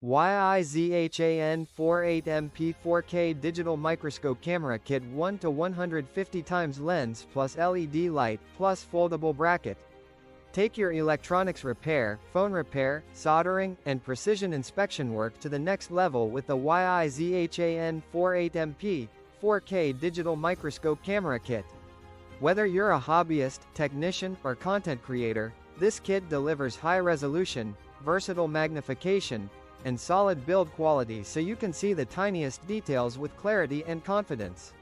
YIZHAN 48MP 4K Digital Microscope Camera Kit 1 to 150 times lens plus LED light plus foldable bracket. Take your electronics repair, phone repair, soldering, and precision inspection work to the next level with the YIZHAN 48MP 4K Digital Microscope Camera Kit. Whether you're a hobbyist, technician, or content creator, this kit delivers high-resolution, versatile magnification, and solid build quality so you can see the tiniest details with clarity and confidence.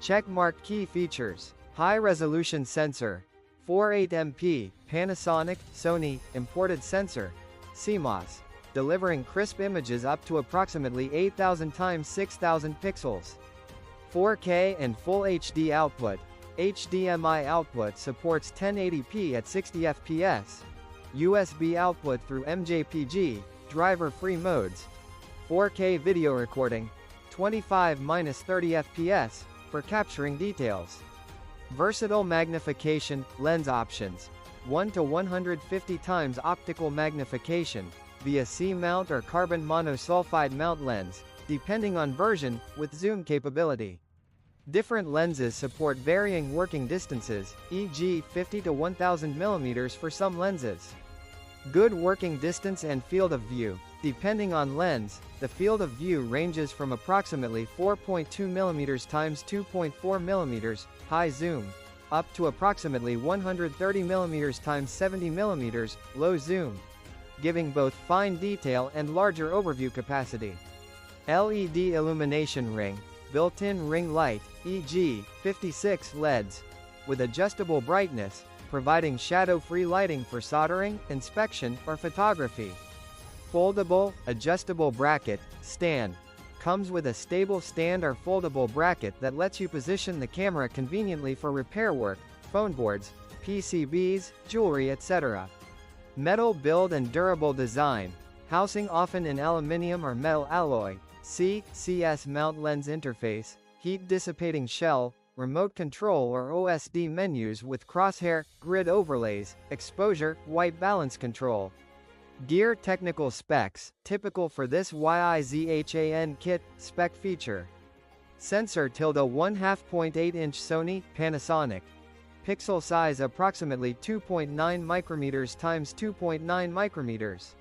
Check-marked key features: high-resolution sensor, 48MP, Panasonic, Sony, imported sensor, CMOS, delivering crisp images up to approximately 8,000 x 6,000 pixels. 4K and Full HD output. HDMI output supports 1080p at 60 fps. USB output through MJPG, driver-free modes. 4K video recording, 25-30 fps, for capturing details. Versatile magnification, lens options. 1 to 150 times optical magnification, via C-mount or carbon monosulfide mount lens, depending on version, with zoom capability. Different lenses support varying working distances, e.g. 50 to 1000 mm for some lenses. Good working distance and field of view. Depending on lens, the field of view ranges from approximately 4.2 mm x 2.4 mm, high zoom, up to approximately 130 mm x 70 mm, low zoom, giving both fine detail and larger overview capacity. LED illumination ring, built-in ring light, e.g., 56 LEDs, with adjustable brightness, providing shadow-free lighting for soldering, inspection, or photography. Foldable, adjustable bracket, stand. Comes with a stable stand or foldable bracket that lets you position the camera conveniently for repair work, phone boards, PCBs, jewelry, etc. Metal build and durable design. Housing often in aluminum or metal alloy. CS mount lens interface, heat dissipating shell, remote control or OSD menus with crosshair, grid overlays, exposure, white balance control. Gear technical specs, typical for this YIZHAN kit, spec feature. Sensor ~1/2.8-inch Sony, Panasonic. Pixel size approximately 2.9 micrometers x 2.9 micrometers.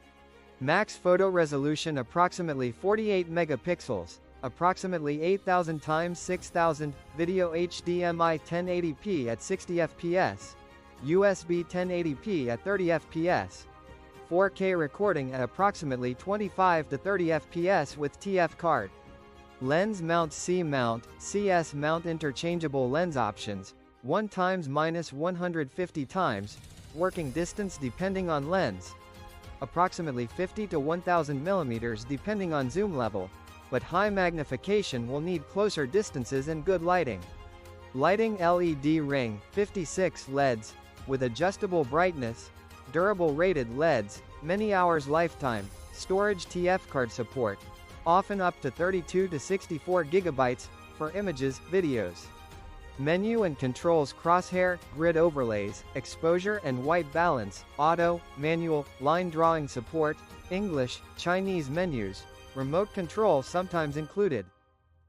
Max photo resolution approximately 48 megapixels, approximately 8,000 x 6,000, video HDMI 1080p at 60 fps, USB 1080p at 30 fps, 4K recording at approximately 25 to 30 fps with TF card. Lens mount C-mount, CS mount interchangeable lens options, 1 x -150 times, working distance depending on lens. Approximately 50 to 1000 mm depending on zoom level, but high magnification will need closer distances and good lighting. Lighting LED ring, 56 LEDs, with adjustable brightness, durable rated LEDs, many hours lifetime, storage TF card support, often up to 32 to 64 gigabytes, for images, videos. Menu and controls crosshair, grid overlays, exposure and white balance, auto, manual, line drawing support, English, Chinese menus, remote control sometimes included.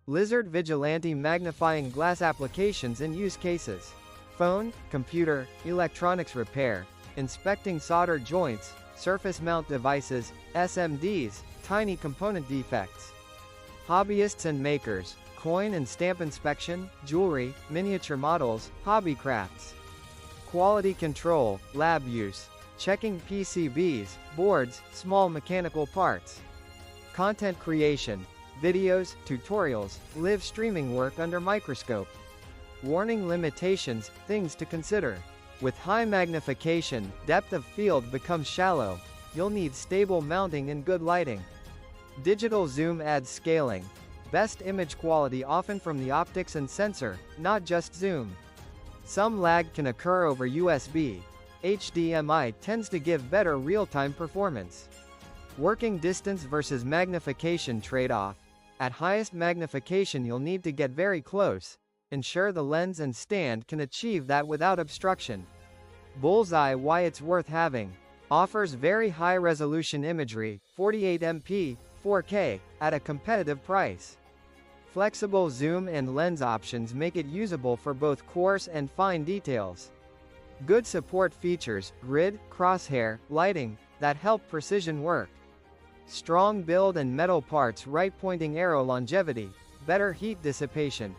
Lizard Vigilante magnifying glass applications and use cases. Phone, computer, electronics repair, inspecting solder joints, surface mount devices, SMDs, tiny component defects. Hobbyists and makers, coin and stamp inspection, jewelry, miniature models, hobby crafts. Quality control, lab use, checking PCBs, boards, small mechanical parts. Content creation, videos, tutorials, live streaming work under microscope. Warning limitations, things to consider. With high magnification, depth of field becomes shallow. You'll need stable mounting and good lighting. Digital zoom adds scaling. Best image quality often from the optics and sensor, not just zoom. Some lag can occur over USB. HDMI tends to give better real-time performance. Working distance versus magnification trade-off. At highest magnification you'll need to get very close. Ensure the lens and stand can achieve that without obstruction. Bullseye why it's worth having. Offers very high-resolution imagery, 48MP, 4K, at a competitive price. Flexible zoom and lens options make it usable for both coarse and fine details. Good support features, grid, crosshair, lighting, that help precision work. Strong build and metal parts, right pointing arrow longevity, better heat dissipation,